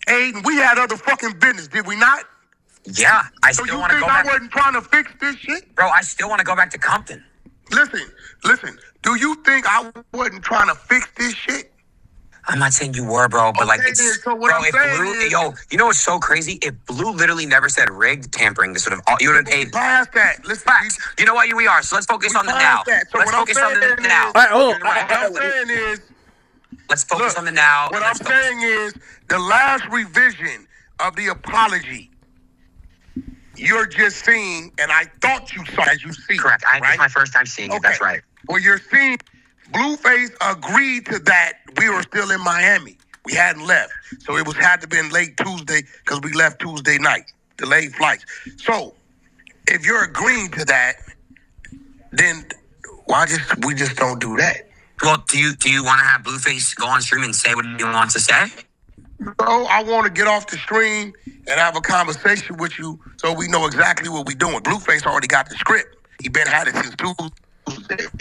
Aiden, we had other fucking business, did we not? Yeah, I still want to go back. I wasn't trying to fix this shit? Bro, I still want to go back to Compton. Listen. Do you think I wasn't trying to fix this shit? I'm not saying you were, bro, but okay, if Blue, you know what's so crazy? If Blue literally never said rigged, tampering, this would have you would have paid. Past that. Listen, facts. You know what? We are. So let's focus on the now. Let's focus on the now. All right, hold on. What I'm saying is, let's focus on the now. What I'm saying is, the last revision of the apology. You're just seeing, and I thought you saw as you see. Correct. It's my first time seeing it. That's right. Well, you're seeing Blueface agreed to that. We were still in Miami. We hadn't left. So it had to been late Tuesday because we left Tuesday night. Delayed flights. So if you're agreeing to that, then we just don't do that? Well, do you want to have Blueface go on stream and say what he wants to say? No, I want to get off the stream and have a conversation with you so we know exactly what we're doing. Blueface already got the script. He been had it since Tuesday.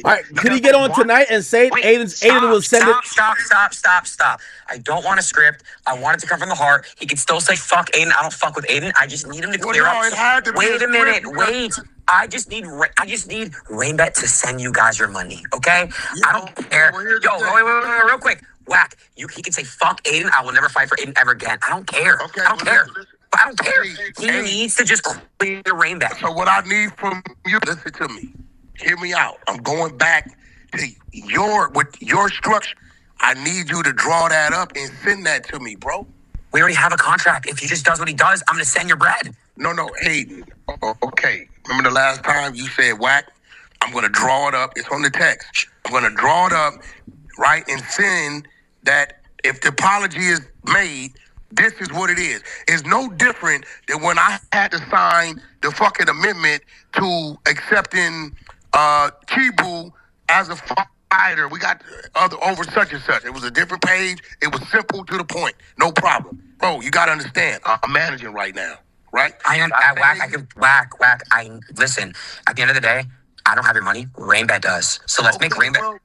All right, could he get on tonight and say Aiden will send it? Stop. I don't want a script. I want it to come from the heart. He can still say fuck Aiden. I don't fuck with Aiden. I just need him to clear up. Wait a minute. Wait. I just need Rainbet to send you guys your money, okay? Yeah, I don't care. Wait, real quick. Wack, he can say fuck Aiden. I will never fight for Aiden ever again. I don't care. Okay, I don't care. But I don't care. He needs to just clear the Rainbet. So what I need from you, listen to me. Hear me out. I'm going back to your structure. I need you to draw that up and send that to me, bro. We already have a contract. If he just does what he does, I'm going to send your bread. No, Aiden. Okay. Remember the last time you said, Wack, I'm going to draw it up. It's on the text. I'm going to draw it up, right, and send that if the apology is made, this is what it is. It's no different than when I had to sign the fucking amendment to accepting Kibu as a fighter. We got over such and such. It was a different page. It was simple to the point. No problem. Bro, you got to understand. I'm managing right now, right? Wack. Listen, at the end of the day, I don't have your money. Rainbet does. So let's make Rainbet. Well,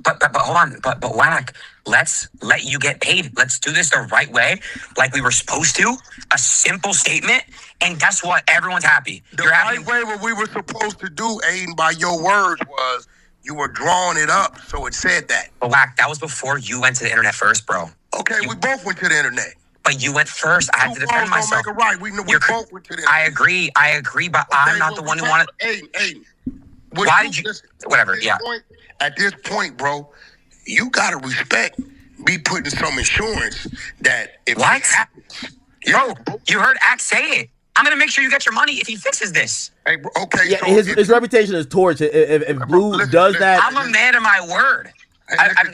But hold on. But Wack, let's let you get paid. Let's do this the right way, like we were supposed to. A simple statement, and guess what? Everyone's happy. The right way what we were supposed to do, Aiden, by your words was you were drawing it up, so it said that. But Wack, that was before you went to the internet first, bro. Okay, we both went to the internet. But you went first. I had to defend myself. Don't make it right. We both went to the internet. I agree, but okay, I'm not the one who wanted. Aiden. Why did you? Whatever. Yeah. At this point, bro, you gotta respect me putting some insurance that if what? it happens, Bro, you heard Axe say it. I'm gonna make sure you get your money if he fixes this. Hey, bro, okay. Yeah, so his reputation is torched. If Blue does that, I'm a man of my word. I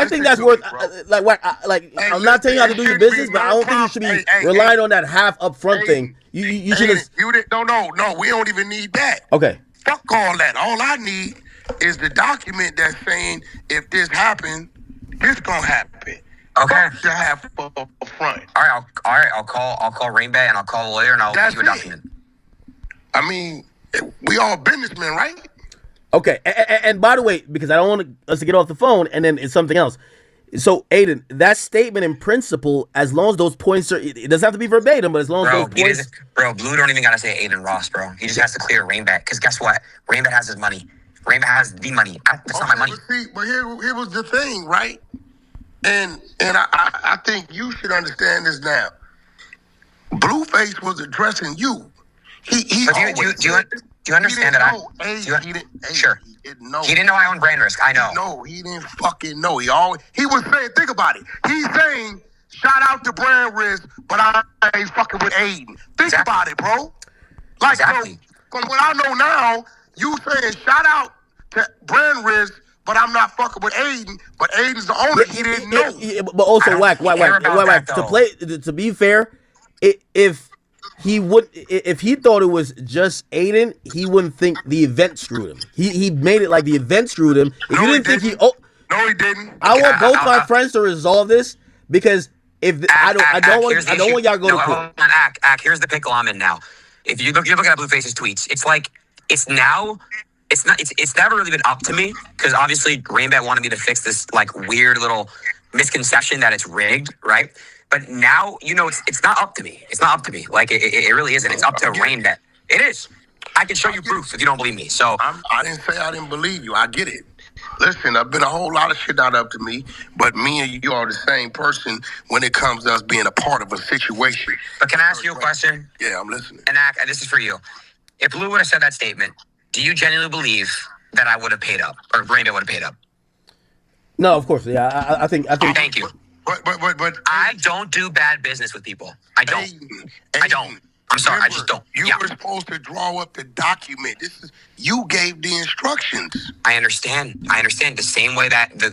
think that's worth. I'm not telling you how to do your business, but I don't think you should be relying on that half upfront thing. You should have. No. We don't even need that. Okay. Fuck all that. All I need is the document that's saying if this happened, this gonna happen. Okay. Fuck the half up front. All right. I'll call Rainbet and I'll call the lawyer and I'll get you a document. I mean, we all businessmen, right? Okay, and by the way, because I don't want us to get off the phone and then it's something else. So, Aiden, that statement in principle, as long as those points are, it doesn't have to be verbatim, but as long as those points. Bro, Blue don't even gotta say Adin Ross, bro. He just has to clear Rainbet, because guess what? Rainbet has his money. Rainbet has the money. That's not my money. But here was the thing, right? And I think you should understand this now. Blueface was addressing you. Do you understand that? Sure. He didn't know I own brand risk. I know. No, he didn't fucking know. He was saying, think about it. He's saying, shout out to brand risk, but I ain't fucking with Aiden. Think about it, bro. Like, exactly. From what I know now, you saying shout out to brand risk, but I'm not fucking with Aiden. But Aiden's the owner. He didn't know. But also, Wack. To be fair, if he thought it was just Aiden, he wouldn't think the event screwed him. He made it like the event screwed him. If you didn't think no, he didn't. I want both my friends to resolve this because I don't want y'all to go to court. Ack, here's the pickle I'm in now. If you're looking at Blueface's tweets, it's like it's never really been up to me because obviously Rainbet wanted me to fix this like weird little misconception that it's rigged, right? But now, it's not up to me. It's not up to me. Like, it really isn't. It's up to Rainbet. It is. I can show you proof if you don't believe me. So I didn't say I didn't believe you. I get it. Listen, I've been a whole lot of shit not up to me, but me and you are the same person when it comes to us being a part of a situation. But can I ask you a question? Yeah, I'm listening. And this is for you. If Blue would have said that statement, do you genuinely believe that I would have paid up or Rainbet would have paid up? No, of course. Yeah, I think. Thank you. But I don't do bad business with people. I don't. I don't. I'm sorry. I just don't. You were supposed to draw up the document. You gave the instructions. I understand. The same way that the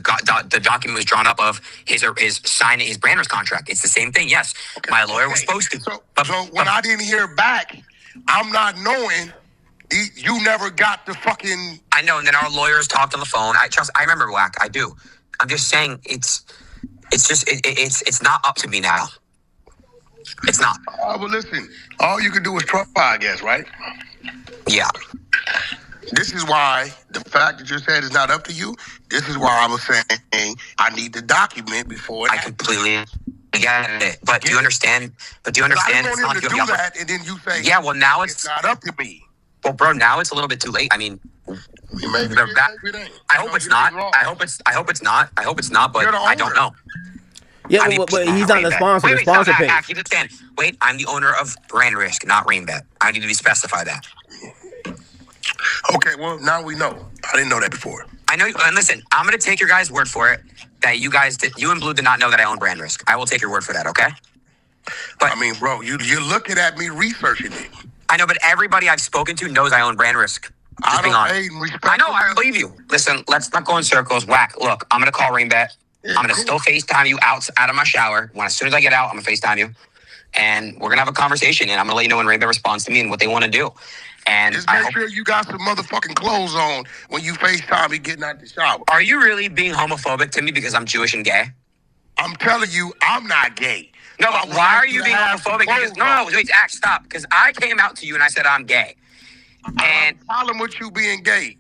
document was drawn up of his signing his brand risk contract. It's the same thing. Yes, my lawyer was supposed to. So when I didn't hear back, I'm not knowing. You never got the fucking. I know. And then our lawyers talked on the phone. I remember Wack. I do. I'm just saying it's not up to me now. It's not. But listen, all you can do is try, I guess, right? Yeah. This is why the fact that you said it's not up to you, this is why I was saying I need the document before I completely get it. But do you understand? I don't want him to do that, and then you say, yeah, well, now it's not up to me. Well, bro, now it's a little bit too late. I mean, maybe it ain't. I hope it's not. I hope it's not, but I don't know. Yeah, but he's not the sponsor. The sponsor pays. Keep it stand. Wait, I'm the owner of Brand Risk, not Rainbet. I need to specify that. Okay, well, now we know. I didn't know that before. I know. And listen, I'm going to take your guys' word for it that you and Blue did not know that I own Brand Risk. I will take your word for that, okay? But I mean, bro, you're looking at me researching it. I know, but everybody I've spoken to knows I own brand risk. Just being honest. I know, I believe you. Listen, let's not go in circles. Wack, look, I'm gonna call Rainbet. Yeah, I'm gonna still FaceTime you out of my shower. As soon as I get out, I'm gonna FaceTime you. And we're gonna have a conversation, and I'm gonna let you know when Rainbet responds to me and what they want to do. And just make sure you got some motherfucking clothes on when you FaceTime me getting out the shower. Are you really being homophobic to me because I'm Jewish and gay? I'm telling you, I'm not gay. No, but why are you being homophobic? Because, no, wait, Act, stop. Because I came out to you and I said I'm gay. And problem with you being gay.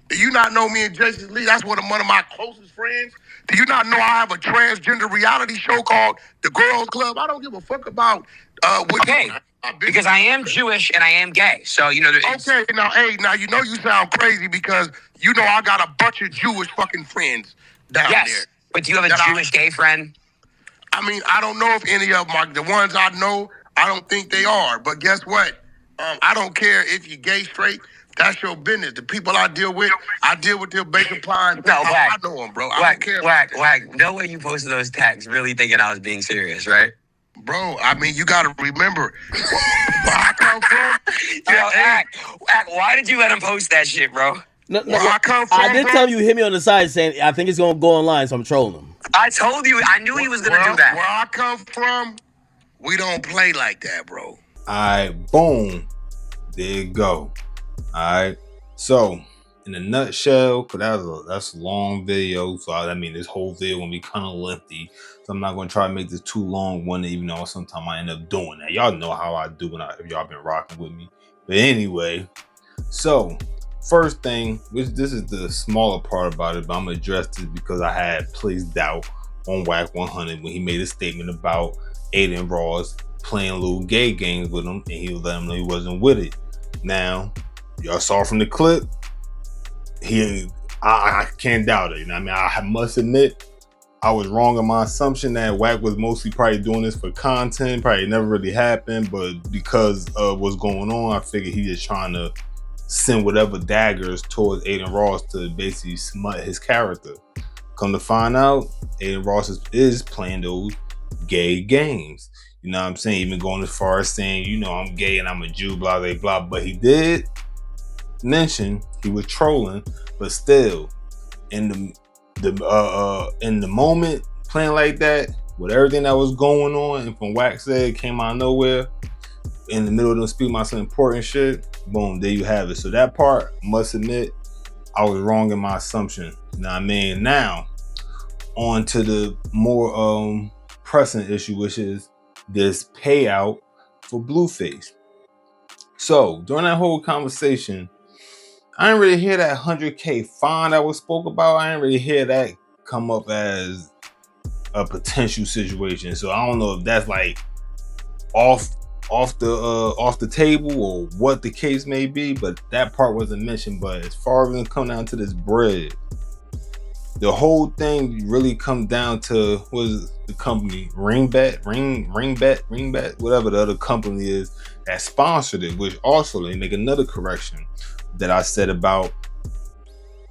Do you not know me and Jason Lee? That's one of my closest friends. Do you not know I have a transgender reality show called The Girls Club? I don't give a fuck about okay, because I am Jewish and I am gay. So, you know. Okay, now you know you sound crazy because you know I got a bunch of Jewish fucking friends down there. Yes, but do you have a Jewish gay friend? I mean, I don't know if any of them are. The ones I know, I don't think they are. But guess what? I don't care if you're gay, straight. That's your business. The people I deal with their bacon pie. No, Wack. I know them, bro. I don't care. Wack. No way you posted those tags really thinking I was being serious, right? Bro, I mean, you got to remember where I come from. Wack, why did you let him post that shit, bro? No, where I come from, I did tell you, hit me on the side saying, I think it's going to go online, so I'm trolling him. I told you, I knew he was going to do that. Where I come from, we don't play like that, bro. Alright, boom. There you go. Alright. So, in a nutshell, because that's a long video, so I mean, this whole video gonna be kind of lengthy. So I'm not gonna try to make this too long one, even though sometimes I end up doing that. Y'all know how I do if y'all been rocking with me. But anyway, so first thing, which this is the smaller part about it, but I'm gonna address this because I had placed doubt on Wack100 when he made a statement about Adin Ross playing little gay games with him, and he let him know he wasn't with it. Now, y'all saw from the clip, I can't doubt it. You know what I mean? I must admit, I was wrong in my assumption that Wack was mostly probably doing this for content. Probably never really happened, but because of what's going on, I figured he just trying to send whatever daggers towards Adin Ross to basically smut his character. Come to find out, Adin Ross is playing those gay games. You know what I'm saying? Even going as far as saying, you know, I'm gay and I'm a Jew, blah, blah, blah. But he did mention he was trolling, but still, in the moment, playing like that, with everything that was going on, and from Wack said, came out of nowhere, in the middle of them speaking about some important shit, boom, there you have it. So that part, must admit, I was wrong in my assumption. You know what I mean? Now, on to the more pressing issue, which is this payout for Blueface. So during that whole conversation, I didn't really hear that 100K fine that was spoke about. I didn't really hear that come up as a potential situation. So I don't know if that's like off the table or what the case may be, but that part wasn't mentioned. But as far as it come down to this bread, the whole thing really comes down to, what is the company? Ringbet, whatever the other company is that sponsored it, which also, let me make another correction that I said about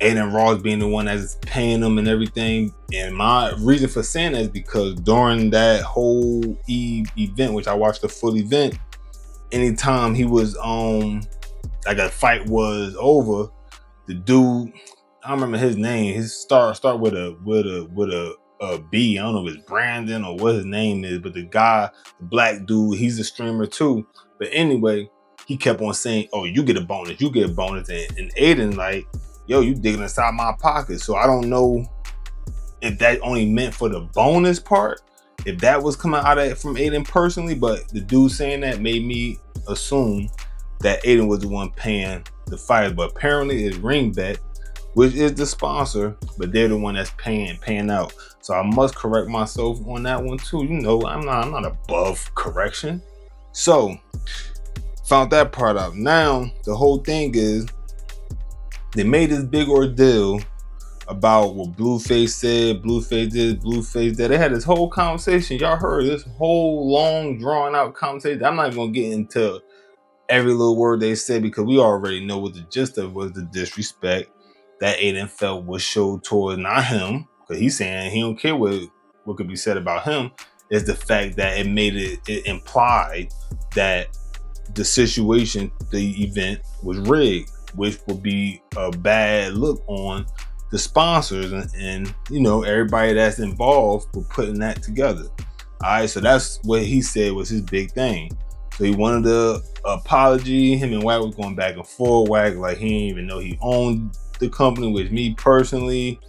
Adin Ross being the one that's paying them and everything. And my reason for saying that is because during that whole event, which I watched the full event, anytime he was like a fight was over, the dude, I don't remember his name. His start with a B. I don't know if it's Brandon or what his name is, but the guy, the black dude, he's a streamer too. But anyway, he kept on saying, "Oh, you get a bonus, you get a bonus," and Adin like, "Yo, you digging inside my pocket." So I don't know if that only meant for the bonus part, if that was coming out of from Adin personally, but the dude saying that made me assume that Adin was the one paying the fight. But apparently it's Ringbet, which is the sponsor, but they're the one that's paying out. So I must correct myself on that one too. You know, I'm not above correction. So found that part out. Now the whole thing is they made this big ordeal about what Blueface said, Blueface did, Blueface that. They had this whole conversation. Y'all heard this whole long drawn out conversation. I'm not even gonna get into every little word they said because we already know what the gist of was, the disrespect that Adin felt was showed towards not him, because he's saying he don't care what could be said about him. is the fact that it made it implied that the situation, the event was rigged, which would be a bad look on the sponsors and you know, everybody that's involved with putting that together. All right, so that's what he said was his big thing. So he wanted the apology. Him and Wack was going back and forth. Wack like he didn't even know he owned the company. Which me personally,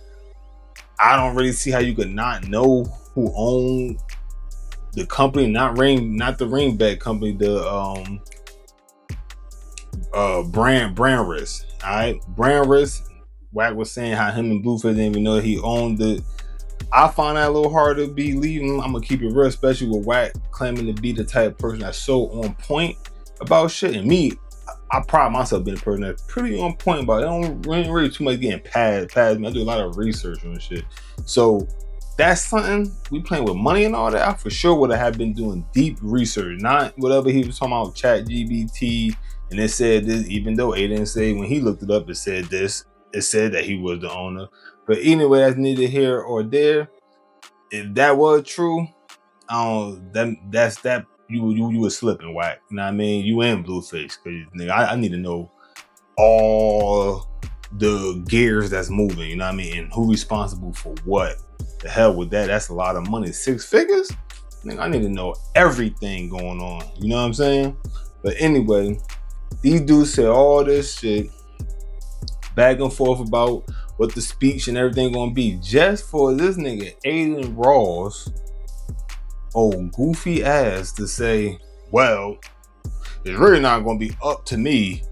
I don't really see how you could not know who owned the company. Not the Ringback company. The brand risk. All right, brand risk. Wack was saying how him and Blueface didn't even know he owned it. I find that a little hard to believe. I'm gonna keep it real, especially with Wack claiming to be the type of person that's so on point about shit. And me, I pride myself being a person that's pretty on point about it. I don't really too much getting past me. I do a lot of research on shit. So that's something we playing with money and all that. I for sure would have been doing deep research, not whatever he was talking about ChatGPT. And it said this, even though A didn't say when he looked it up, it said this. It said that he was the owner. But anyway, that's neither here or there. If that was true, that's that you were slipping, Wack. You know what I mean? You and Blueface, because nigga, I need to know all the gears that's moving. You know what I mean? And who responsible for what? The hell with that? That's a lot of money. 6 figures? Nigga, I need to know everything going on. You know what I'm saying? But anyway, these dudes say all this shit back and forth about what the speech and everything gonna be, just for this nigga Adin Ross, old goofy ass, to say, well, it's really not gonna be up to me.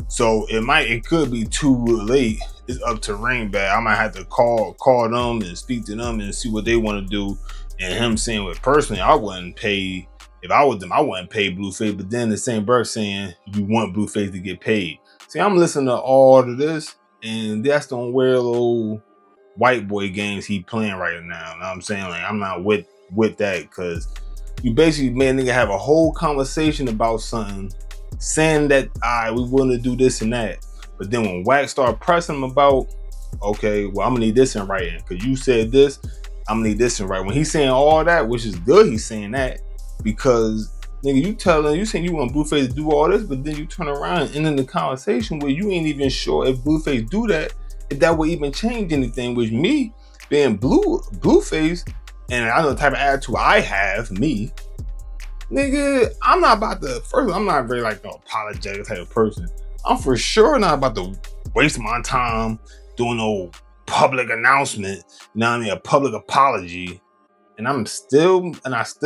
So it could be too late. It's up to Ringback. I might have to call them and speak to them and see what they want to do. And him saying, well, personally, I wouldn't pay. If I was them, I wouldn't pay Blueface. But then the same bird saying you want Blueface to get paid. See, I'm listening to all of this, and that's the weird little white boy games he playing right now. You know what I'm saying? Like, I'm not with that, because you basically made a nigga have a whole conversation about something, saying that we want to do this and that. But then when Wack started pressing him about, okay, well, I'm gonna need this in writing, because you said this, I'm gonna need this in writing. When he's saying all that, which is good, he's saying that, because nigga, you saying you want Blueface to do all this, but then you turn around and end in the conversation where you ain't even sure if Blueface do that, if that would even change anything. Which me being Blueface, and I know the type of attitude I have, me, nigga, I'm not about to. First, I'm not very like the apologetic type of person. I'm for sure not about to waste my time doing no public announcement. You know what I mean? A public apology, and I still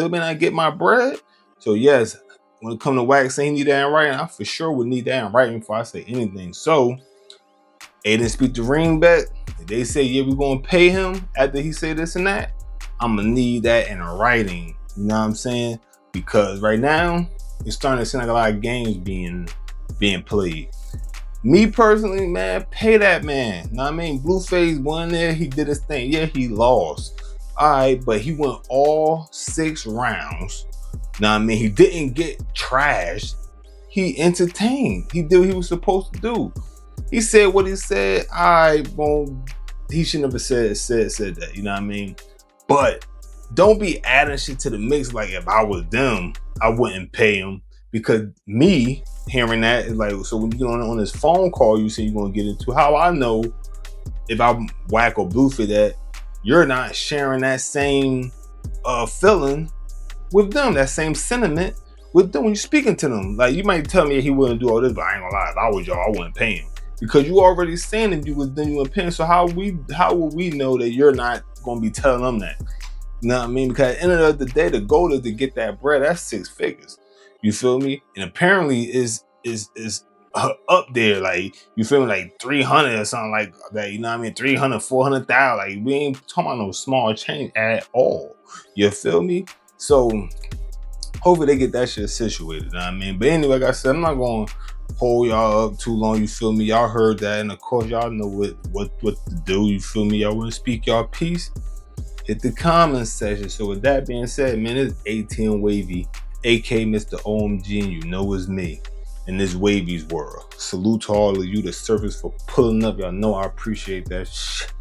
may not get my bread. So yes, when it comes to Wack saying he need that in writing, I for sure would need that in writing before I say anything. So, Adin speak to Ringback. If they say, yeah, we're going to pay him after he say this and that, I'm going to need that in writing. You know what I'm saying? Because right now, it's starting to seem like a lot of games being played. Me personally, man, pay that man. You know what I mean? Blueface won there. He did his thing. Yeah, he lost. All right, but he went all 6 rounds. Now, I mean, he didn't get trashed. He entertained. He did what he was supposed to do. He said what he said. He should never said that. You know what I mean? But don't be adding shit to the mix. Like, if I was them, I wouldn't pay him. Because me hearing that is like, so when you get on this phone call, you say you're gonna get into how I know if I'm Wack or Blueface that you're not sharing that same feeling with them, that same sentiment with them when you're speaking to them. Like, you might tell me he wouldn't do all this, but I ain't gonna lie, if I was y'all, I wouldn't pay him. Because you already saying if you was then you wouldn't pay him. So how will we know that you're not gonna be telling them that? You know what I mean? Because at the end of the day, the goal is to get that bread. That's 6 figures. You feel me? And apparently is up there, like, you feel me, like 300 or something like that. You know what I mean? 300, 400,000. Like, we ain't talking about no small change at all. You feel me? So hopefully they get that shit situated. You know what I mean? But anyway, like I said, I'm not gonna hold y'all up too long. You feel me? Y'all heard that, and of course y'all know what to do. You feel me? Y'all want to speak y'all piece? Hit the comment section. So with that being said, man, it's 18 Wavy, aka Mr. OMG, and you know it's me in this Wavvy's world. Salute to all of you, the surface, for pulling up. Y'all know I appreciate that shit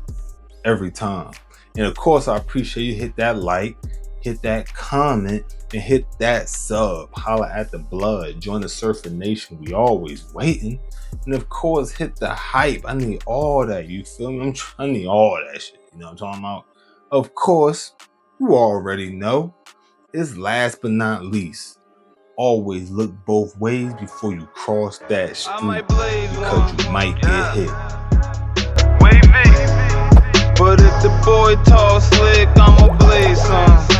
every time. And of course, I appreciate you hit that like hit that comment, and hit that sub. Holla at the blood. Join the Surfer Nation. We always waiting. And of course, hit the hype. I need all that. You feel me? I need all that shit. You know what I'm talking about? Of course, you already know. It's last but not least. Always look both ways before you cross that street, because you might get hit. Wavvy. But if the boy talk slick, I'ma blaze some.